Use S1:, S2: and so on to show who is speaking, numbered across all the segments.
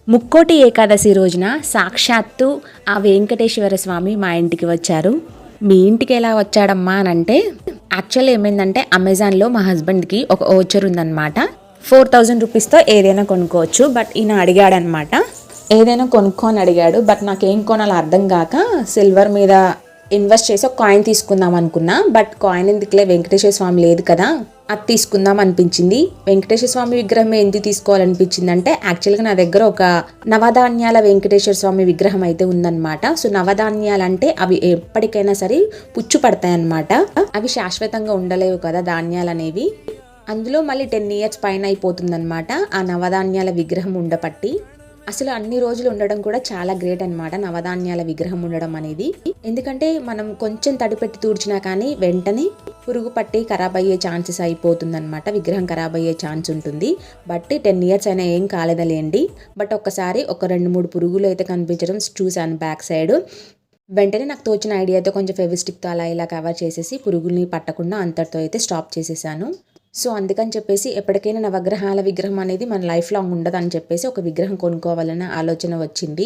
S1: ముక్కోటి ఏకాదశి రోజున సాక్షాత్తు ఆ వెంకటేశ్వర స్వామి మా ఇంటికి వచ్చారు. మీ ఇంటికి ఎలా వచ్చాడమ్మా అని అంటే, యాక్చువల్ ఏమైందంటే అమెజాన్లో మా హస్బెండ్కి ఒక ఓచర్ ఉందన్నమాట. 4000 రూపీస్తో ఏదైనా కొనుక్కోవచ్చు. బట్ ఈయన అడిగాడనమాట, ఏదైనా కొనుక్కొని అడిగాడు. బట్ నాకేం కొనాలో అర్థం కాక సిల్వర్ మీద ఇన్వెస్ట్ చేసి ఒక కాయిన్ తీసుకుందాం అనుకున్నా. బట్ కాయిన్ ఎందుకులే, వెంకటేశ్వర స్వామి లేదు కదా, అది తీసుకుందాం అనిపించింది. వెంకటేశ్వర స్వామి విగ్రహం ఎందుకు తీసుకోవాలనిపించింది అంటే, యాక్చువల్గా నా దగ్గర ఒక నవధాన్యాల వెంకటేశ్వర స్వామి విగ్రహం అయితే ఉందన్నమాట. సో నవధాన్యాలు అంటే అవి ఎప్పటికైనా సరే పుచ్చు పడతాయి అన్నమాట. అవి శాశ్వతంగా ఉండలేవు కదా ధాన్యాలు అనేవి. అందులో మళ్ళీ 10 years పైన అయిపోతుందన్నమాట ఆ నవధాన్యాల విగ్రహం ఉండపట్టి. అసలు అన్ని రోజులు ఉండడం కూడా చాలా గ్రేట్ అనమాట, నవధాన్యాల విగ్రహం ఉండడం అనేది. ఎందుకంటే మనం కొంచెం తడిపెట్టి తూడ్చినా కానీ వెంటనే పురుగు పట్టి ఖరాబ్ అయ్యే ఛాన్సెస్ అయిపోతుందన్నమాట, విగ్రహం ఖరాబ్ అయ్యే ఛాన్స్ ఉంటుంది. బట్ 10 years అయినా ఏం కాలేదలేండి. బట్ ఒక్కసారి ఒక 2-3 పురుగులు అయితే కనిపించడం చూశాను బ్యాక్ సైడ్. వెంటనే నాకు తోచిన ఐడియాతో కొంచెం ఫెవిస్టిక్తో అలా ఇలా కవర్ చేసేసి పురుగుల్ని పట్టకుండా అంతటితో అయితే స్టాప్ చేసేసాను. సో అందుకని చెప్పేసి ఎప్పటికైనా నవగ్రహాల విగ్రహం అనేది మన లైఫ్ లాంగ్ ఉండదు అని చెప్పేసి ఒక విగ్రహం కొనుక్కోవాలన్న ఆలోచన వచ్చింది.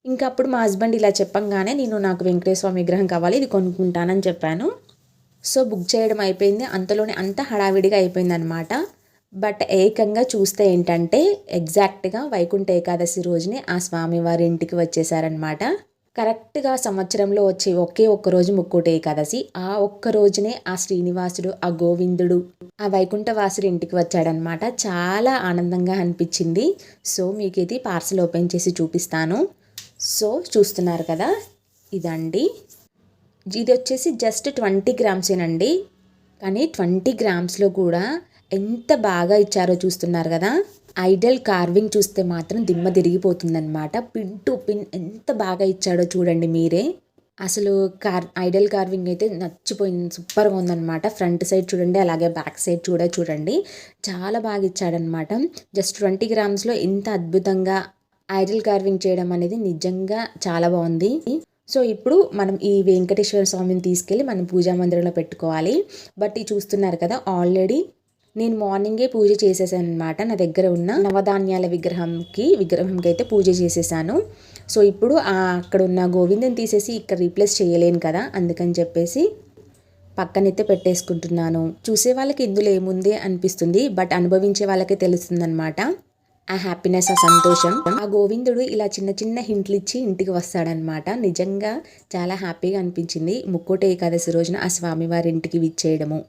S1: ఇంకా అప్పుడు మా హస్బెండ్ ఇలా చెప్పంగానే నాకు వెంకటేశ్వర స్వామి విగ్రహం కావాలి, ఇది కొనుక్కుంటానని చెప్పాను. సో బుక్ చేయడం అయిపోయింది. అంతలోనే అంత హడావిడిగా అయిపోయింది అనమాట. బట్ ఏకంగా చూస్తే ఏంటంటే ఎగ్జాక్ట్గా వైకుంఠ ఏకాదశి రోజునే ఆ స్వామివారి ఇంటికి వచ్చేసారనమాట. కరెక్ట్గా సంవత్సరంలో వచ్చే ఒకే ఒక్క రోజు ముక్కోటి ఏకాదశి. ఆ ఒక్క రోజునే ఆ శ్రీనివాసుడు, ఆ గోవిందుడు, ఆ వైకుంఠవాసుడు ఇంటికి వచ్చాడనమాట. చాలా ఆనందంగా అనిపించింది. సో మీకు ఇది పార్సల్ ఓపెన్ చేసి చూపిస్తాను. సో చూస్తున్నారు కదా, ఇదండి. ఇది వచ్చేసి జస్ట్ 20 grams కానీ 20 grams కూడా ఎంత బాగా ఇచ్చారో చూస్తున్నారు కదా. ఐడల్ కార్వింగ్ చూస్తే మాత్రం దిమ్మ తిరిగిపోతుందన్నమాట. పిన్ టు పిన్ ఎంత బాగా ఇచ్చాడో చూడండి మీరే. అసలు ఐడల్ కార్వింగ్ అయితే నచ్చిపోయింది, సూపర్గా ఉందన్నమాట. ఫ్రంట్ సైడ్ చూడండి, అలాగే బ్యాక్ సైడ్ చూడండి, చాలా బాగా ఇచ్చాడనమాట. జస్ట్ 20 grams ఇంత అద్భుతంగా ఐడల్ కార్వింగ్ చేయడం అనేది నిజంగా చాలా బాగుంది. సో ఇప్పుడు మనం ఈ వెంకటేశ్వర స్వామిని తీసుకెళ్ళి మనం పూజా మందిరంలో పెట్టుకోవాలి. బట్ ఇది చూస్తున్నారు కదా, ఆల్రెడీ నేను మార్నింగే పూజ చేసేసాను అనమాట. నా దగ్గర ఉన్న నవధాన్యాల విగ్రహంకి అయితే పూజ చేసేసాను. సో ఇప్పుడు అక్కడ ఉన్న గోవిందని తీసేసి ఇక్కడ రీప్లేస్ చేయలేను కదా, అందుకని చెప్పేసి పక్కనైతే పెట్టేసుకుంటున్నాను. చూసే వాళ్ళకి ఇందులో ఏముంది అనిపిస్తుంది, బట్ అనుభవించే వాళ్ళకే తెలుస్తుంది అనమాట ఆ హ్యాపీనెస్, ఆ సంతోషం. ఆ గోవిందుడు ఇలా చిన్న చిన్న హింట్లు ఇచ్చి ఇంటికి వస్తాడనమాట. నిజంగా చాలా హ్యాపీగా అనిపించింది ముక్కోటి ఏకాదశి రోజున ఆ స్వామివారి ఇంటికి విచ్చేయడము.